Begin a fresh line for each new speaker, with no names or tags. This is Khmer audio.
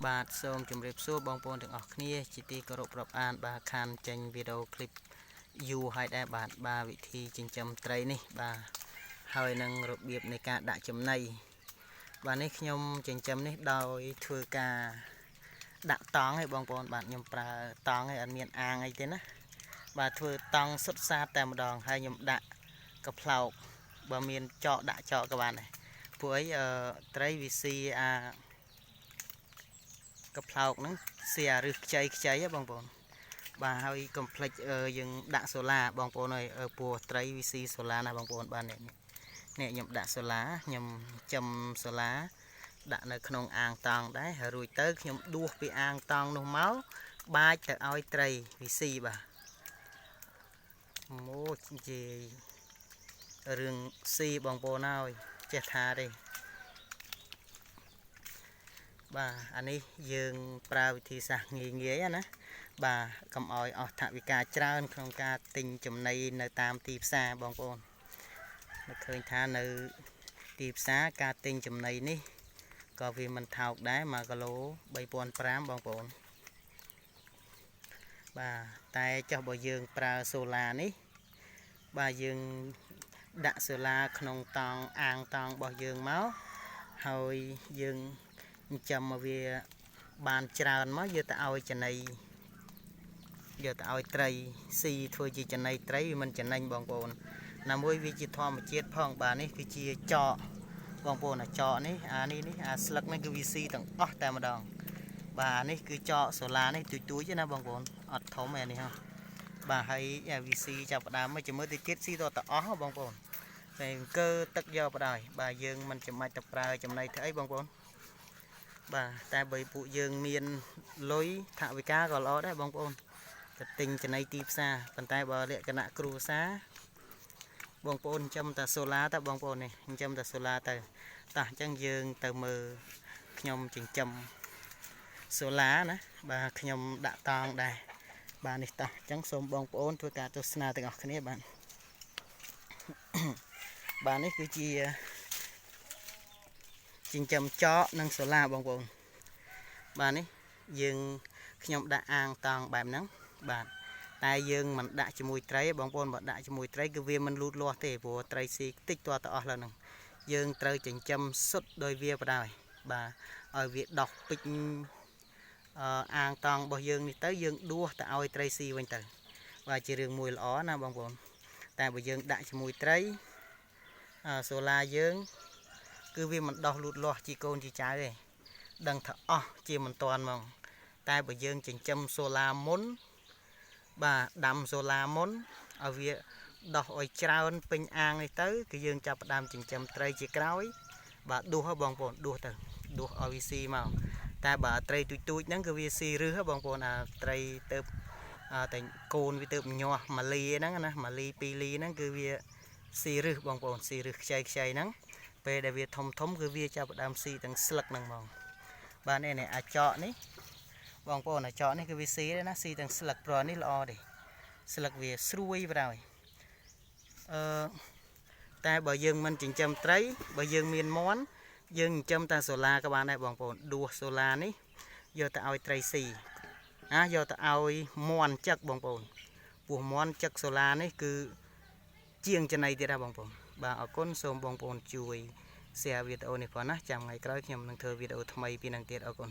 បាទសូមជម្រាបសួរបងប្អូនទាំងអស់គ្នាជាទីគោរពរាប់អានបាទខានចេញវីដេអូឃ្លីបយូរហើយដែរបាទវិធីចិញ្ចឹមត្រីនេះបាទហើយនឹងរបៀបនៃការដាក់ចំណីបាទនេះខ្ញុំចិញ្ចឹមនេះដោយធ្វើការដាក់តង់ឲ្យបងប្អូនបាទខ្ញុំប្រើតង់ឲ្យអត់មានអាងអីទេណាបាទធ្វើតង់សុទ្ធសាធតែម្ដងហើយខ្ញុំដាក់កផ្លោកបើមានចកដាក់ចកក៏បានដែរពួកអីត្រីវាស៊ីកផ្លោកហ្នឹងស៊ីរឹសខ្ចីហ៎បងប្អូនបាទហើយកុំភ្លេចយើងដាក់សូឡាបងប្អូនអើយពោះត្រីវាស៊ីសូឡាណាបងប្អូនបាទនេះខ្ញុំដាក់សូឡាខ្ញុំចំសូឡាដាក់នៅក្នុងអាងតង់ដែរហើយរួចទៅខ្ញុំដួសពីអាងតង់នោះមកបាចទៅឲ្យត្រីវាស៊ីបាទម៉ូនិយាយរឿងស៊ីបងប្អូនហើយចេះថាទេបាទអានេះយើងប្រើវិធីសាស្ត្រងាយណាបាទកុំឲ្យអស់ថវិកាច្រើនក្នុងការទិញចំណីនៅតាមទីផ្សារបងប្អូននឹកឃើញថានៅទីផ្សារការទិញចំណីនេះក៏វាមិនថោកដែរ1គីឡូ 3,500 បងប្អូនបាទតែចុះបើយើងប្រើសូឡានេះបាទយើងដាក់សូឡាក្នុងតង់អាងតង់របស់យើងមកហើយយើងចិញ្ចឹមមកវាបានច្រើនមកយកទៅឲ្យចំណីយកទៅឲ្យត្រីស៊ីធ្វើជាចំណីត្រីវាមិនចំណេញបងប្អូនណាមួយវាជាធម្មជាតិផងបាទនេះគឺជាចកបងប្អូនចកនេះអាស្លឹកនេះគឺវាស៊ីទាំងអស់តែម្ដងបាទនេះគឺចកសូឡានេះទូចណាបងប្អូនអត់ធំឯនេះហ៎បាទហើយវាស៊ីចាប់ផ្ដើមមកជាមួយទៅទៀតស៊ីទៅអស់បងប្អូនតែអង្គើទឹកយកបដ ாய் បាទយើងមិនចាំបាច់ទៅប្រើចំណីធ្វើអីបងប្អូនបាទតែបើពួកយើងមានលុយថវិកាក៏ល្អដែរបងប្អូនទៅទិញចំណីទីផ្សារប៉ុន្តែបើលក្ខណៈគ្រួសារបងប្អូនចិញ្ចឹមតែសូឡាតើបងប្អូននេះចិញ្ចឹមតែសូឡាទៅតោះអញ្ចឹងយើងទៅមើលខ្ញុំចិញ្ចឹមសូឡាណាបាទខ្ញុំដាក់តង់ដែរបាទនេះតោះអញ្ចឹងសូមបងប្អូនធ្វើការទស្សនាទាំងអស់គ្នាបាទបាទនេះគឺជាចិញ្ចឹមចកនិងសូឡាបងប្អូនបាទនេះខ្ញុំដាក់អាងតង់បែបហ្នឹងបាទតែយើងមិនដាក់ជាមួយត្រីបងប្អូនបើដាក់ជាមួយត្រីគឺវាមិនលូតលាស់ទេព្រោះត្រីស៊ីតិចទាល់តែអស់លើហ្នឹងយើងត្រូវចិញ្ចឹមសុទ្ធដោយវាបដ ாய் បាទឲ្យវាដុះពេញអាងតង់របស់យើងនេះទៅយើងដួសទៅឲ្យត្រីស៊ីវិញទៅបាទជារឿងមួយល្អណាបងប្អូនតែបើយើងដាក់ជាមួយត្រីសូឡាយើងគឺវាមិនដោះលូតលាស់ជាកូនជាចៅទេដឹងថាអស់ជាមិនតាន់ហ្មងតែបើយើងចិញ្ចឹមសូឡាមុនបាទដាំសូឡាមុនឲ្យវាដោះឲ្យច្រើនពេញអាងនេះទៅគឺយើងចាប់ផ្ដើមចិញ្ចឹមត្រីជាក្រោយបាទដួសបងប្អូនដួសឲ្យវាស៊ីមកតែបើត្រីទូចហ្នឹងគឺវាស៊ីរឹសបងប្អូនត្រីទៅតែកូនវាទៅញាស់ម៉ាលីហ្នឹងណាម៉ាលី2លីហ្នឹងគឺវាស៊ីរឹសបងប្អូនស៊ីរឹសខ្ចីហ្នឹងពេលដែលវាធំគឺវាចាប់ផ្ដើមស៊ីទាំងស្លឹកហ្នឹងហ្មងបាទនេះអាចកនេះបងប្អូនអាចកនេះគឺវាស៊ីដែរណាស៊ីទាំងស្លឹកព្រោះនេះល្អទេស្លឹកវាស្រួយបណ្ដោយតែបើយើងមិនចិញ្ចឹមត្រីបើយើងមានមាន់យើងចិញ្ចឹមតែសូឡាក៏បានដែរបងប្អូនដួសសូឡានេះយកទៅឲ្យត្រីស៊ីយកទៅឲ្យមាន់ចឹកបងប្អូនពោះមាន់ចឹកសូឡានេះគឺជាងចំណីទៀតដែរបងប្អូនបាទអរគុណសូមបងប្អូនជួយ share វីដេអូនេះផងណាចាំថ្ងៃក្រោយខ្ញុំនឹងធ្វើវីដេអូថ្មីពីនឹងទៀតអរគុណ